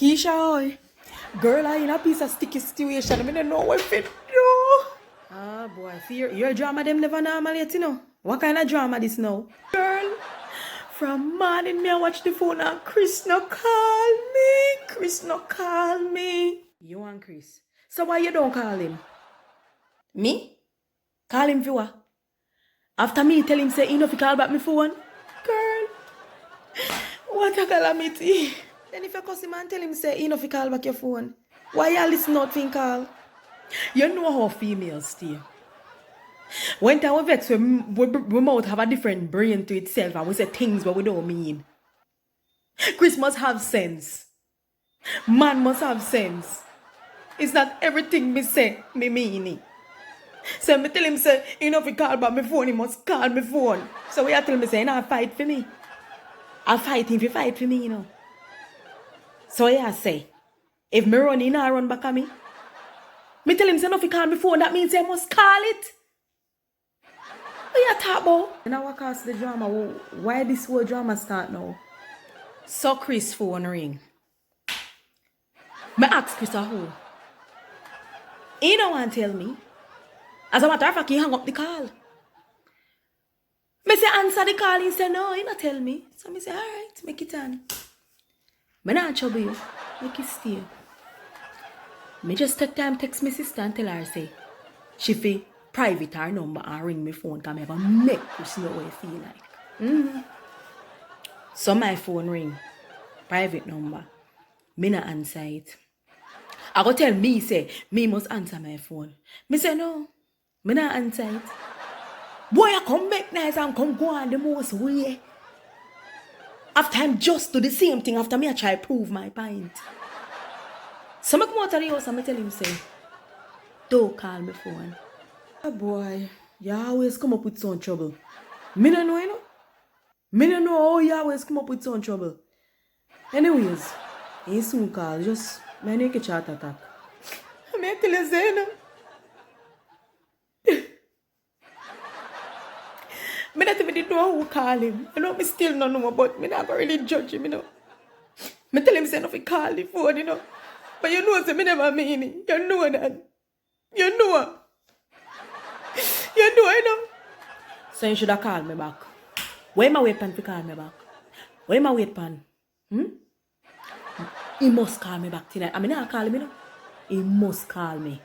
Keisha, oi. Girl, I in a piece of sticky situation. I don't know what to do. Ah, boy. See, your drama, them never normal yet, you know. What kind of drama this now? Girl, from morning, me I watch the phone and Chris no call me. Chris no call me. You and Chris. So why you don't call him? Me? Call him for what? After me tell him say he no fi call back me phone? Girl, what a calamity. Then if you cuss him and tell him say he no fi call back your phone, why you listen out fin call? You know how females stay. When time we vex, we mouth have a different brain to itself and we say things what we don't mean. Chris must have sense. Man must have sense. It's not everything me say, me mean it. So me tell him say, he no fi call back my phone, he must call my phone. So we tell me say, he not fight for me. I fight him if he fight for me, you know. So I say, if me run, he not run back at me. Me tell him say, no fi call my phone, that means he must call it. What you talk about? Now what cause the drama? Why this whole drama start now? So Chris phone ring. Me ask Chris a who? He don't want to tell me. As a matter of fact, he hang up the call. Me say answer the call, he say no, he not tell me. So me say alright, make it on. Me not trouble you, make it stay. Me just take time text my sister and tell her say she fi private her number and ring me phone cause me ever make Chris know what you feel like. So my phone ring, private number. Me not answer it. I go tell me say me must answer my phone. Me say no. Me not answer it. Boy, I come back nice and come go on the most way. After I'm just do the same thing after me I try prove my point. So I come out of the house and I tell him say, don't call me phone. Oh boy, you always come up with some trouble. Me don't know, you know. Me don't know how you always come up with some trouble. Anyways, he soon call. Just make a chat attack. I tell you say, you know. Me not even know who call him. You know, me still don't know, but me not really judge him, you know. Me tell him say nothing call the phone, you know. But you know, say me never mean it. You know that. You know. You know, you know. So you should have called me back. Where my wait pan to call me back? Where my wait pan? He must call me back tonight. I mean, I call him, you know. He must call me.